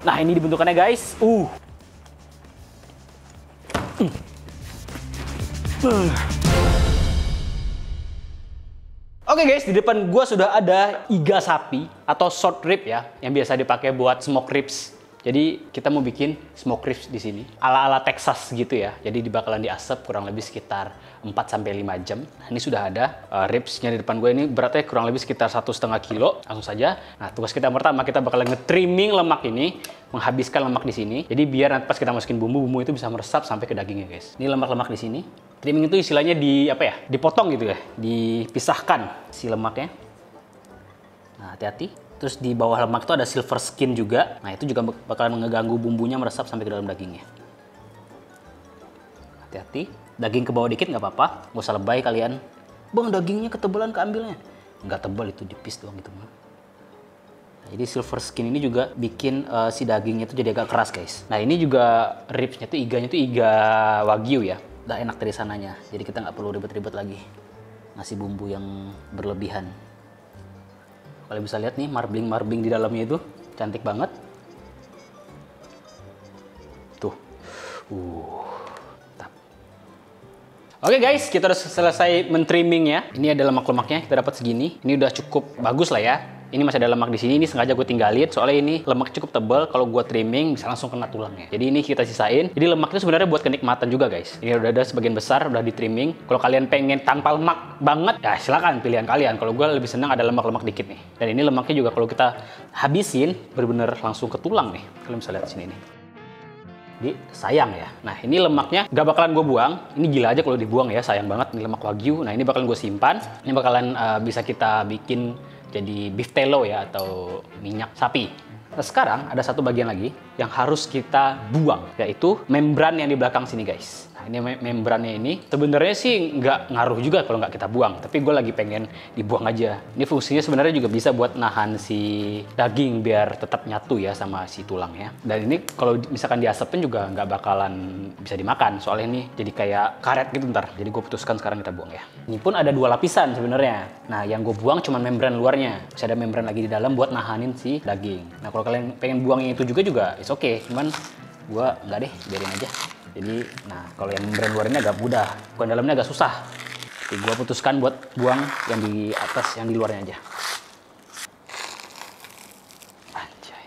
Nah, ini dibentukannya guys. Oke guys, di depan gua sudah ada iga sapi atau short rib ya, yang biasa dipakai buat smoke ribs. Jadi kita mau bikin smoke ribs di sini, ala-ala Texas gitu ya. Jadi bakalan diasap kurang lebih sekitar 4-5 jam. Nah, ini sudah ada ribsnya di depan gue, ini beratnya kurang lebih sekitar 1,5 kilo. Langsung saja. Nah, tugas kita pertama, kita bakalan nge-trimming lemak ini, menghabiskan lemak di sini. Jadi biar nanti pas kita masukin bumbu itu bisa meresap sampai ke dagingnya guys. Ini lemak-lemak di sini. Trimming itu istilahnya dipotong gitu ya, dipisahkan si lemaknya. Nah, hati-hati. Terus di bawah lemak itu ada silver skin juga. Nah, itu juga bakalan ngeganggu bumbunya meresap sampai ke dalam dagingnya. Hati-hati. Daging ke bawah dikit nggak apa-apa. Nggak usah lebay kalian. Bang, dagingnya ketebalan keambilnya. Nggak tebal, itu tipis doang gitu mah. Nah, jadi silver skin ini juga bikin si dagingnya itu jadi agak keras guys. Nah, ini juga ribsnya tuh iganya tuh iga wagyu ya. Udah enak dari sananya. Jadi kita nggak perlu ribet-ribet lagi ngasih bumbu yang berlebihan. Kalian bisa lihat nih marbling di dalamnya itu cantik banget. Tuh. Oke guys, kita udah selesai men-trimming ya. Ini ada lemak-lemaknya, kita dapat segini. Ini udah cukup bagus lah ya. Ini masih ada lemak di sini, ini sengaja gue tinggalin soalnya ini lemak cukup tebal. Kalau gue trimming bisa langsung kena tulangnya. Jadi ini kita sisain. Jadi lemak itu sebenarnya buat kenikmatan juga guys. Ini udah ada sebagian besar udah di trimming. Kalau kalian pengen tanpa lemak banget, ya silakan pilihan kalian. Kalau gue lebih senang ada lemak-lemak dikit nih. Dan ini lemaknya juga kalau kita habisin bener-bener langsung ke tulang nih. Kalian bisa lihat sini nih. Jadi sayang ya. Nah, ini lemaknya gak bakalan gue buang. Ini gila aja kalau dibuang ya, sayang banget. Ini lemak wagyu. Nah, ini bakalan gue simpan. Ini bakalan bisa kita bikin jadi beef tallow ya, atau minyak sapi. Nah, sekarang ada satu bagian lagi yang harus kita buang, yaitu membran yang di belakang sini guys. Nah, ini membrannya ini sebenarnya sih nggak ngaruh juga kalau nggak kita buang, tapi gue lagi pengen dibuang aja. Ini fungsinya sebenarnya juga bisa buat nahan si daging biar tetap nyatu ya sama si tulangnya. Dan ini kalau misalkan diasapin juga nggak bakalan bisa dimakan, soalnya ini jadi kayak karet gitu ntar. Jadi gue putuskan sekarang kita buang ya. Ini pun ada 2 lapisan sebenarnya. Nah, yang gue buang cuma membran luarnya. Masih ada membran lagi di dalam buat nahanin si daging. Nah, kalau kalian pengen buang yang itu juga it's okay. Cuman gue nggak deh, biarin aja. Jadi, nah kalau yang membran luarnya agak mudah, bukan dalamnya agak susah. Jadi gue putuskan buat buang yang di atas, yang di luarnya aja. Anjay.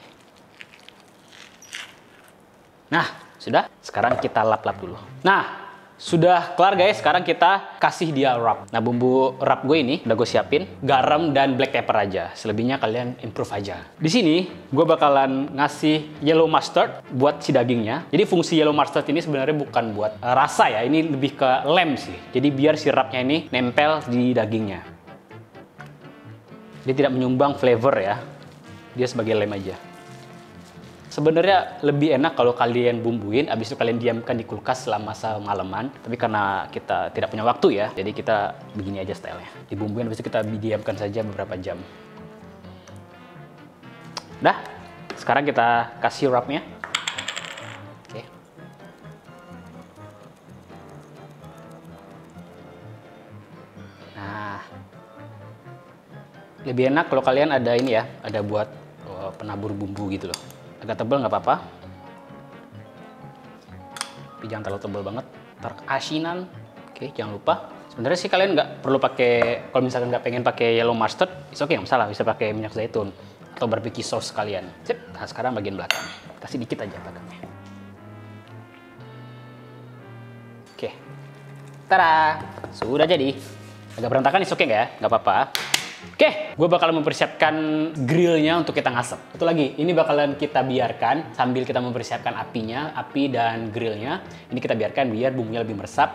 Nah, sudah. Sekarang kita lap-lap dulu. Nah, sudah kelar guys, sekarang kita kasih dia rub. Nah, bumbu rub gue ini udah gue siapin, garam dan black pepper aja. Selebihnya kalian improve aja. Di sini gue bakalan ngasih yellow mustard buat si dagingnya. Jadi fungsi yellow mustard ini sebenarnya bukan buat rasa ya, ini lebih ke lem sih. Jadi biar si rubnya ini nempel di dagingnya. Dia tidak menyumbang flavor ya. Dia sebagai lem aja. Sebenarnya lebih enak kalau kalian bumbuin, abis itu kalian diamkan di kulkas selama semalaman. Tapi karena kita tidak punya waktu ya, jadi kita begini aja stylenya. Dibumbuin, abis itu kita diamkan saja beberapa jam. Dah, sekarang kita kasih rubnya. Oke. Nah, lebih enak kalau kalian ada ini ya, ada buat penabur bumbu gitu loh. Agak tebal nggak apa-apa, tapi jangan terlalu tebal banget, ntar keasinan. Oke, jangan lupa. Sebenarnya sih kalian nggak perlu pakai, kalau misalkan nggak pengen pakai yellow mustard, it's okay, nggak masalah, bisa pakai minyak zaitun atau barbecue sauce kalian. Sip. Nah, sekarang bagian belakang, kasih dikit aja belakangnya. Oke, tada, sudah jadi. Agak berantakan, it's okay nggak ya? Nggak apa-apa. Oke, gue bakalan mempersiapkan grillnya untuk kita ngasep. Satu lagi, ini bakalan kita biarkan sambil kita mempersiapkan apinya, api dan grillnya. Ini kita biarkan biar bumbunya lebih meresap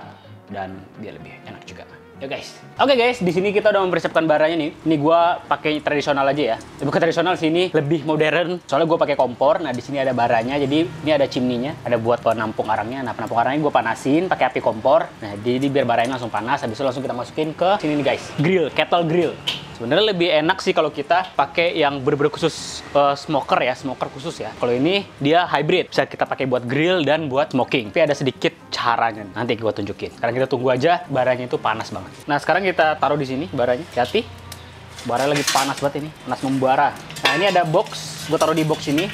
dan biar lebih enak juga. Yuk guys. Oke guys, di sini kita udah mempersiapkan baranya nih. Ini gue pakai tradisional aja ya. Bukan tradisional sini, lebih modern. Soalnya gue pakai kompor. Nah, di sini ada baranya. Jadi ini ada chimney-nya, ada buat penampung arangnya. Nah, penampung arangnya gue panasin pakai api kompor. Nah, jadi biar baranya langsung panas. Habis itu langsung kita masukin ke sini nih guys. Grill, kettle grill. Sebenarnya lebih enak sih kalau kita pakai yang bener-bener khusus smoker ya, smoker khusus ya. Kalau ini dia hybrid, bisa kita pakai buat grill dan buat smoking. Tapi ada sedikit caranya, nanti gue tunjukin. Sekarang kita tunggu aja baranya itu panas banget. Nah, sekarang kita taruh di sini baranya. Hati-hati, baranya lagi panas banget ini, panas membara. Nah, ini ada box, gue taruh di box ini.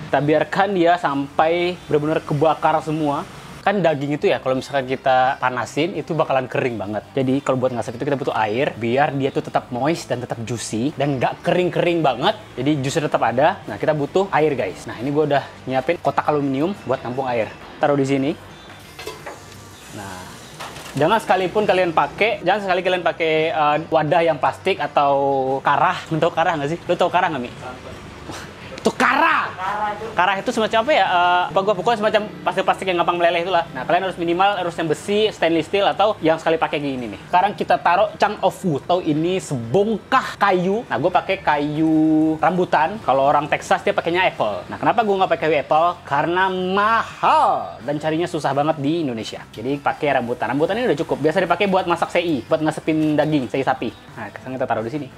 Kita biarkan dia sampai benar-benar kebakar semua. Kan daging itu ya, kalau misalkan kita panasin, itu bakalan kering banget. Jadi kalau buat ngasap itu kita butuh air, biar dia tuh tetap moist dan tetap juicy. Dan nggak kering-kering banget, jadi juice tetap ada. Nah, kita butuh air, guys. Nah, ini gue udah nyiapin kotak aluminium buat nampung air. Taruh di sini. Nah, jangan sekali kalian pakai wadah yang plastik atau karah. Lu tau karah nggak sih? Lu tau karah nggak, Mi? Itu karah. Karah itu semacam apa ya? Pokoknya semacam plastik yang gampang meleleh itulah. Nah, kalian harus minimal yang besi, stainless steel, atau yang sekali pakai gini nih. Sekarang kita taruh chunk of wood. Atau ini sebongkah kayu. Nah, gue pakai kayu rambutan. Kalau orang Texas dia pakainya apple. Nah, kenapa gue nggak pakai kayu apple? Karena mahal dan carinya susah banget di Indonesia. Jadi pakai rambutan. Rambutan ini udah cukup. Biasa dipakai buat masak sei, buat ngasepin daging sei sapi. Nah, sekarang kita taruh di sini.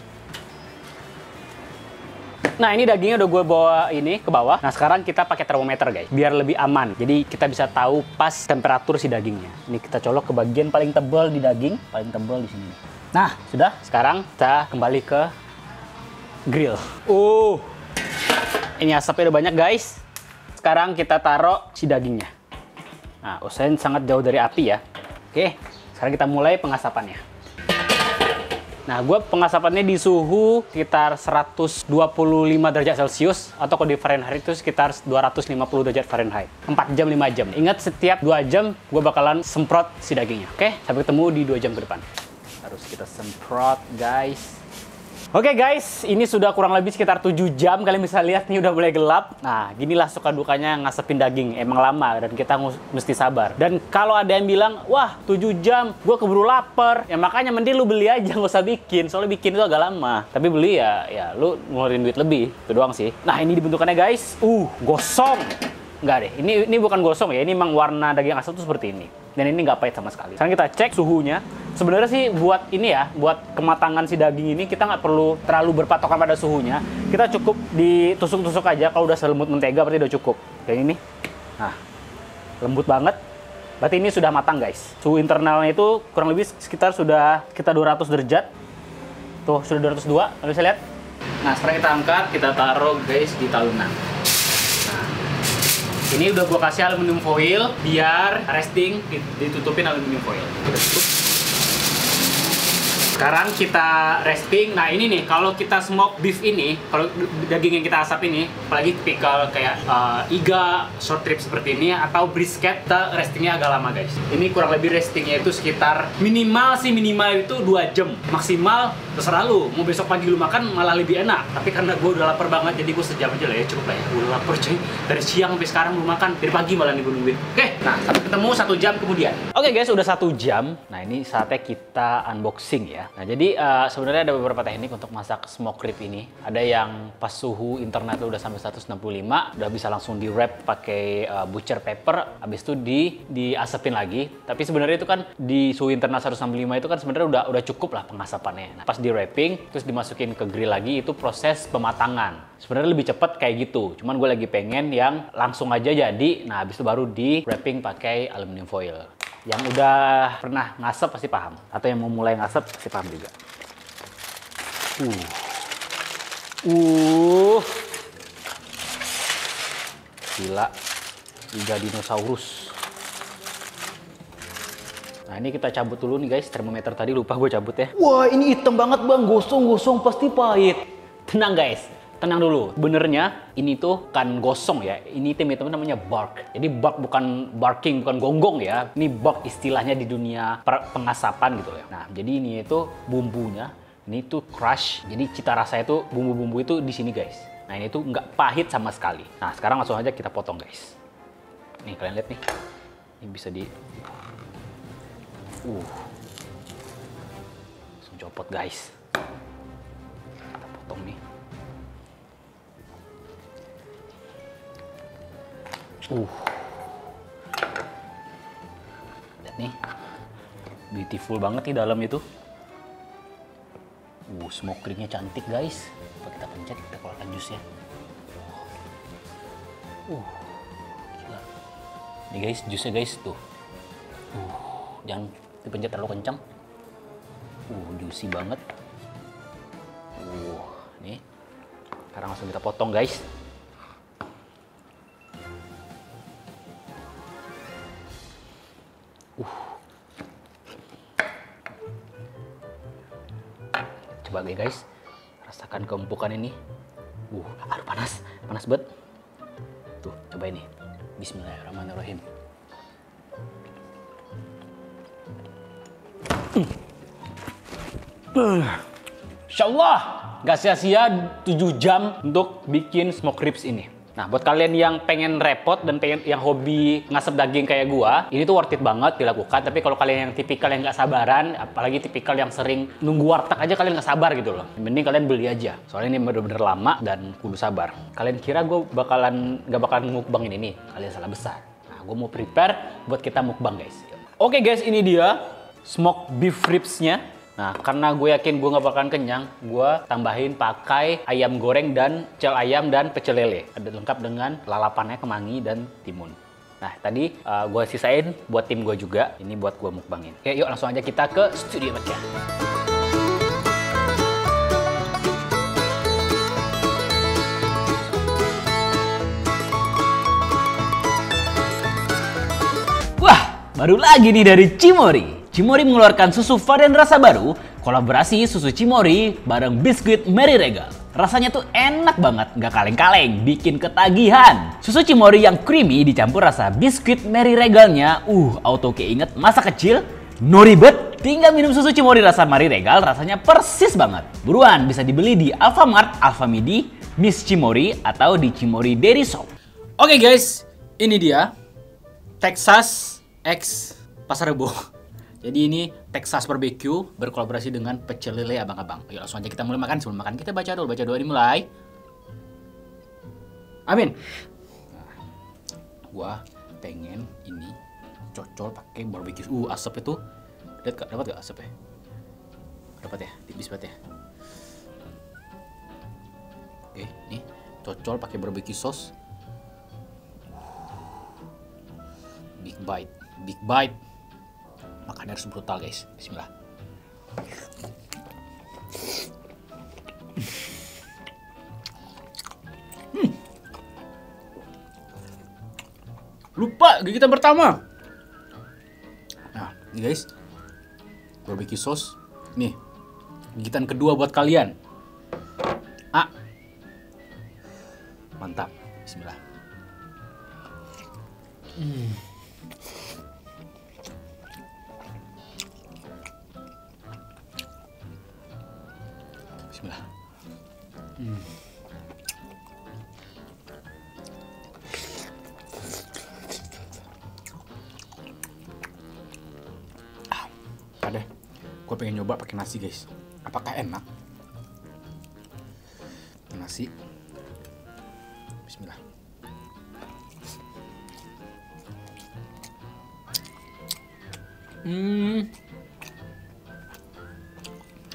Nah, ini dagingnya udah gue bawa ini ke bawah. Nah, sekarang kita pakai termometer, guys, biar lebih aman. Jadi kita bisa tahu pas temperatur si dagingnya. Ini kita colok ke bagian paling tebal di daging, paling tebal di sini. Nah, sudah. Sekarang kita kembali ke grill. Ini asapnya udah banyak, guys. Sekarang kita taruh si dagingnya. Nah, usahain sangat jauh dari api ya. Oke, sekarang kita mulai pengasapannya. Nah, gue pengasapannya di suhu sekitar 125 derajat Celcius, atau kalau di Fahrenheit itu sekitar 250 derajat Fahrenheit. 4 jam, 5 jam. Ingat, setiap 2 jam gue bakalan semprot si dagingnya. Oke, sampai ketemu di 2 jam ke depan. Harus kita semprot, guys. Oke, guys, ini sudah kurang lebih sekitar 7 jam. Kalian bisa lihat nih udah mulai gelap. Nah, ginilah suka dukanya ngasepin daging. Emang lama dan kita mesti sabar. Dan kalau ada yang bilang, wah 7 jam, gue keburu lapar. Ya makanya mending lu beli aja, nggak usah bikin. Soalnya bikin itu agak lama. Tapi beli ya lu ngeluarin duit lebih. Itu doang sih. Nah, ini dibentukannya, guys. Gosong. Enggak deh, ini bukan gosong ya. Ini memang warna daging asap tuh seperti ini. Dan ini nggak pahit sama sekali. Sekarang kita cek suhunya. Sebenarnya sih buat ini ya, buat kematangan si daging ini kita nggak perlu terlalu berpatokan pada suhunya. Kita cukup ditusuk-tusuk aja. Kalau udah selembut mentega berarti udah cukup. Kayak ini. Nah, lembut banget. Berarti ini sudah matang, guys. Suhu internalnya itu kurang lebih sekitar 200 derajat. Tuh, sudah 202. Kalian bisa lihat. Nah, sekarang kita angkat, kita taruh, guys, di talunan. Ini udah gue kasih aluminium foil biar resting, ditutupin aluminium foil. Kita tutup. Sekarang kita resting. Nah, ini nih, kalau kita smoke beef ini, kalau daging yang kita asap ini, apalagi tipikal kayak iga, short rib seperti ini, atau brisket, kita restingnya agak lama, guys. Ini kurang lebih restingnya itu sekitar minimal itu 2 jam. Maksimal terserah lu. Mau besok pagi lu makan malah lebih enak. Tapi karena gue udah lapar banget, jadi gue sejam aja lah ya, cukup lah ya. Gue udah lapar, cuy. Dari siang sampai sekarang belum makan. Dari pagi malah nih gue nungguin. Oke, nah sampai ketemu 1 jam kemudian. Oke, guys, udah 1 jam. Nah, ini saatnya kita unboxing ya. Nah, jadi sebenarnya ada beberapa teknik untuk masak smoke rib ini. Ada yang pas suhu internet udah sampai 165, udah bisa langsung di wrap pakai butcher paper, habis itu diasapin lagi. Tapi sebenarnya itu kan di suhu internet 165 itu kan sebenarnya udah cukup lah pengasapannya. Nah, pas di wrapping terus dimasukin ke grill lagi, itu proses pematangan. Sebenarnya lebih cepat kayak gitu. Cuman gue lagi pengen yang langsung aja jadi. Nah, habis itu baru di wrapping pakai aluminium foil. Yang udah pernah ngasep pasti paham. Atau yang mau mulai ngasep pasti paham juga. Gila. Iga dinosaurus. Nah, ini kita cabut dulu nih, guys. Termometer tadi lupa gue cabut ya. Wah, ini hitam banget, Bang. Gosong-gosong pasti pahit. Tenang, guys. Tenang dulu, benernya ini tuh kan gosong ya. Ini teman-teman namanya bark. Jadi bark bukan barking, bukan gonggong ya. Ini bark istilahnya di dunia pengasapan gitu ya. Nah, jadi ini itu bumbunya, ini tuh crush. Jadi cita rasa itu bumbu-bumbu itu di sini, guys. Nah, ini tuh nggak pahit sama sekali. Nah, sekarang langsung aja kita potong, guys. Nih, kalian lihat nih. Ini bisa di langsung copot, guys. Kita potong nih. Lihat nih, beautiful banget nih dalam itu. Smoke ringnya cantik, guys. Coba kita pencet, kita keluarkan jusnya. Gila. Ini guys, jusnya guys tuh. Jangan dipencet terlalu kencang. Juicy banget. Nih. Sekarang langsung kita potong, guys. Coba guys, rasakan keempukan ini. Aduh panas banget. Tuh, coba ini. Bismillahirrahmanirrahim. Insyaallah nggak sia-sia 7 jam untuk bikin smoke ribs ini. Nah, buat kalian yang pengen repot dan pengen yang hobi ngasep daging kayak gua, ini tuh worth it banget dilakukan. Tapi kalau kalian yang tipikal yang nggak sabaran, apalagi tipikal yang sering nunggu warteg aja kalian nggak sabar gitu loh. Mending kalian beli aja. Soalnya ini bener-bener lama dan kudu sabar. Kalian kira gue nggak bakalan mukbangin ini? Kalian salah besar. Nah, gue mau prepare buat kita mukbang guys. Oke guys, ini dia smoke beef ribs-nya. Nah, karena gue yakin gue nggak bakalan kenyang, gue tambahin pakai ayam goreng dan pecel ayam dan pecel lele. Ada lengkap dengan lalapannya, kemangi, dan timun. Nah, tadi gue sisain buat tim gue juga. Ini buat gue mukbangin. Oke, yuk langsung aja kita ke studio baca. Wah, baru lagi nih dari Cimory. Cimory mengeluarkan susu varian rasa baru, kolaborasi susu Cimory bareng biskuit Mary Regal. Rasanya tuh enak banget, nggak kaleng-kaleng, bikin ketagihan. Susu Cimory yang creamy dicampur rasa biskuit Mary Regalnya, auto keinget masa kecil, no ribet, tinggal minum susu Cimory rasa Mary Regal, rasanya persis banget. Buruan, bisa dibeli di Alfamart, Alfamidi, Miss Cimory, atau di Cimory Dairy Shop. Oke guys, ini dia Texas X Pasar Rebo. Jadi ini Texas Barbecue berkolaborasi dengan pecel lele abang-abang. Ayo langsung aja kita mulai makan. Sebelum makan kita baca doa dimulai. Amin. Nah, gua pengen ini cocol pakai barbecue. Asap itu. Dapat gak asapnya? Dapat ya, tipis banget ya. Oke, nih cocol pakai barbecue sauce. Big bite. Makannya harus brutal guys. Bismillah. Lupa gigitan pertama. Nah, ini guys, barbecue sauce. Nih, gigitan kedua buat kalian. Mantap. Bismillah. Bismillah. Ada. Gue pengen nyoba pakai nasi guys. Apakah enak? Nasi. Bismillah.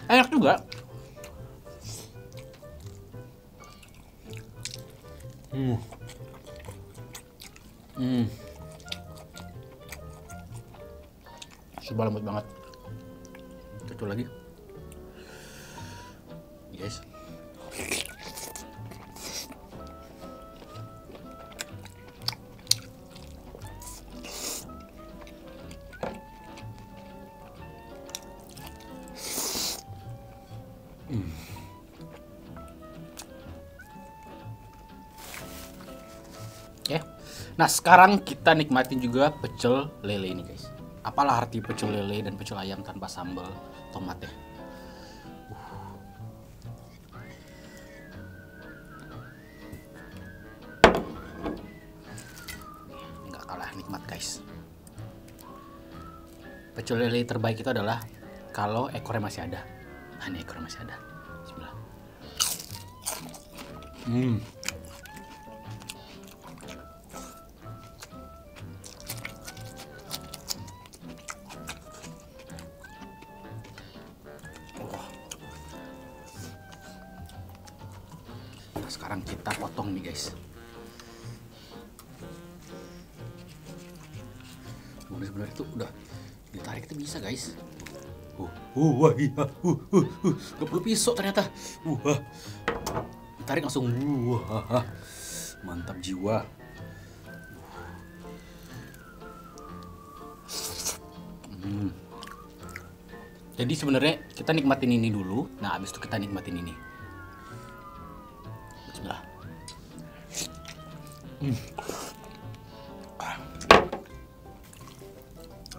Enak juga. Coba lembut banget. Cocok lagi. Guys. Oke. Nah, sekarang kita nikmatin juga pecel lele ini, guys. Apalah arti pecel lele dan pecel ayam tanpa sambal tomat ya? Nggak kalah nikmat, guys. Pecel lele terbaik itu adalah kalau ekornya masih ada. Nah, ini ekornya masih ada. Bismillah. Nah, sekarang kita potong nih guys. Sebenarnya itu udah ditarik itu bisa guys. Gak perlu pisau ternyata. Tarik langsung. Mantap jiwa. Jadi sebenarnya kita nikmatin ini dulu. Nah, abis itu kita nikmatin ini. Bismillah.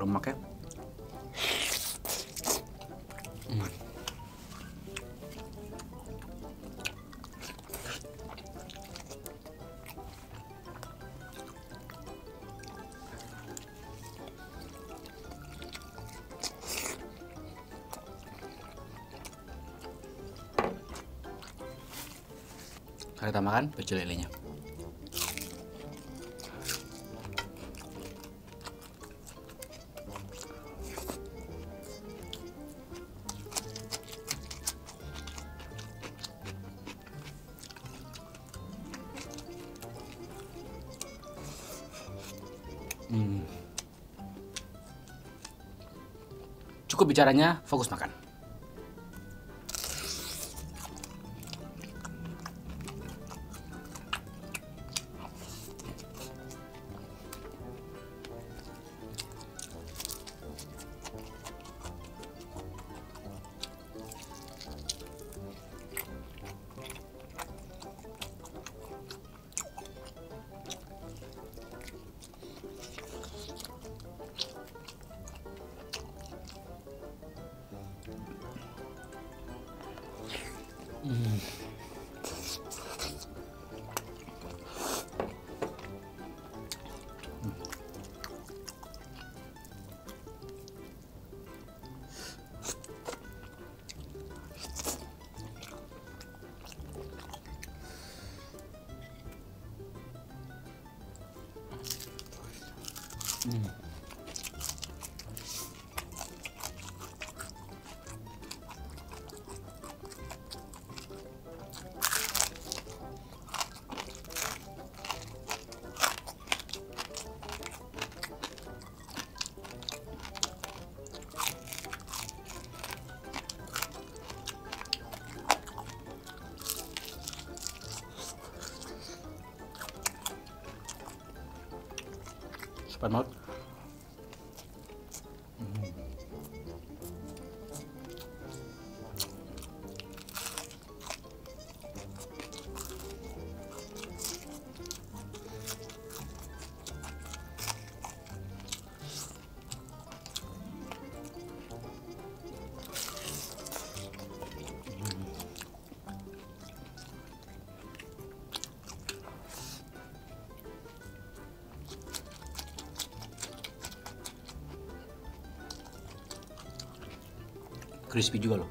Lemaknya. Kita tambahkan pecel lelenya. Cukup bicaranya, fokus makan. Cepat banget. Crispy juga loh.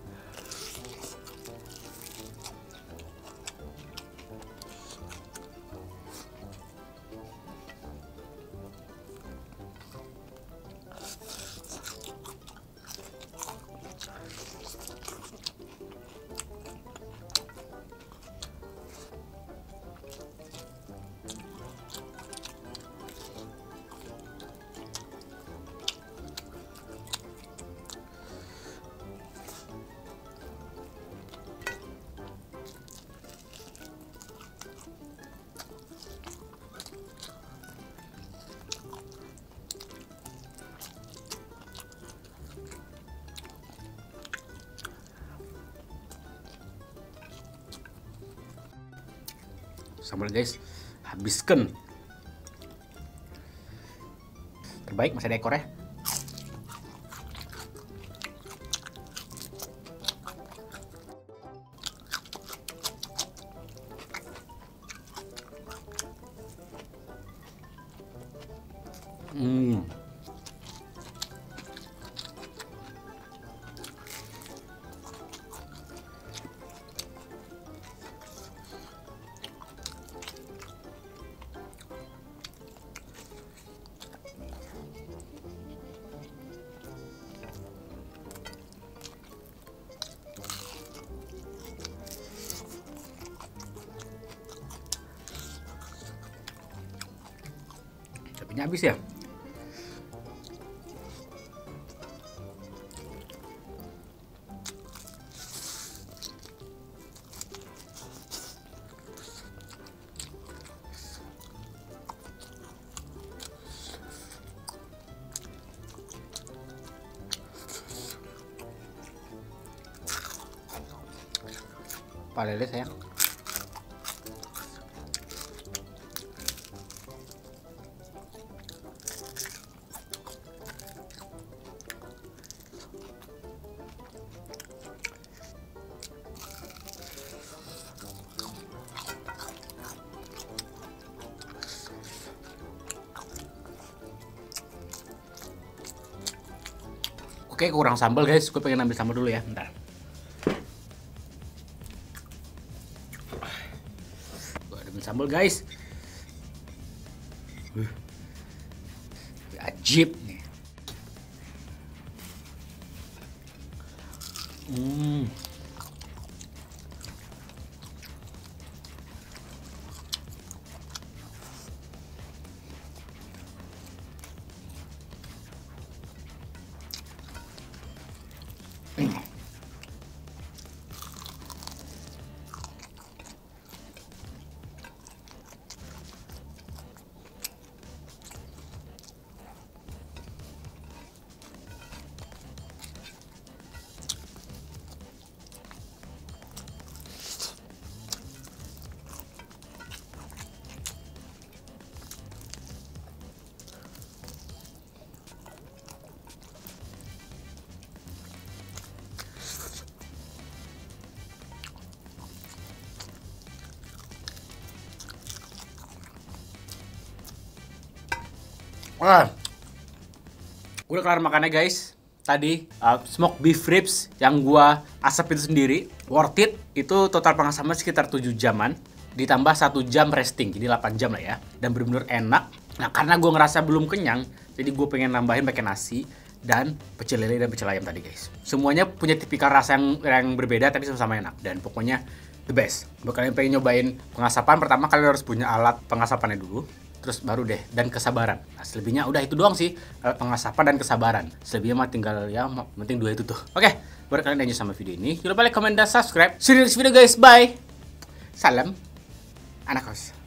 Sambal guys, habiskan. Terbaik masih ada ekornya. Capeknya habis ya. Pak lele sayang. Oke, kurang sambal guys. Gue pengen ambil sambal dulu ya. Bentar. Gue ambil sambal guys. Ajib nih. Wah, udah kelar makannya guys. Tadi smoked beef ribs yang gua asap itu sendiri, worth it. Itu total pengasapan sekitar 7 jaman, ditambah 1 jam resting, jadi 8 jam lah ya. Dan bener-bener enak. Nah, karena gua ngerasa belum kenyang, jadi gue pengen nambahin pakai nasi dan pecel lele dan pecel ayam tadi guys. Semuanya punya tipikal rasa yang berbeda tapi sama-sama enak. Dan pokoknya the best. Buat kalian pengen nyobain pengasapan, pertama kalian harus punya alat pengasapannya dulu. Terus baru deh, dan kesabaran. Nah, selebihnya udah itu doang sih, pengasapan dan kesabaran. Selebihnya mah tinggal ya, penting 2 itu tuh. Oke, buat kalian yang enjoy sama video ini, jangan lupa like, comment, dan subscribe. See you next video guys, bye. Salam, anak kos.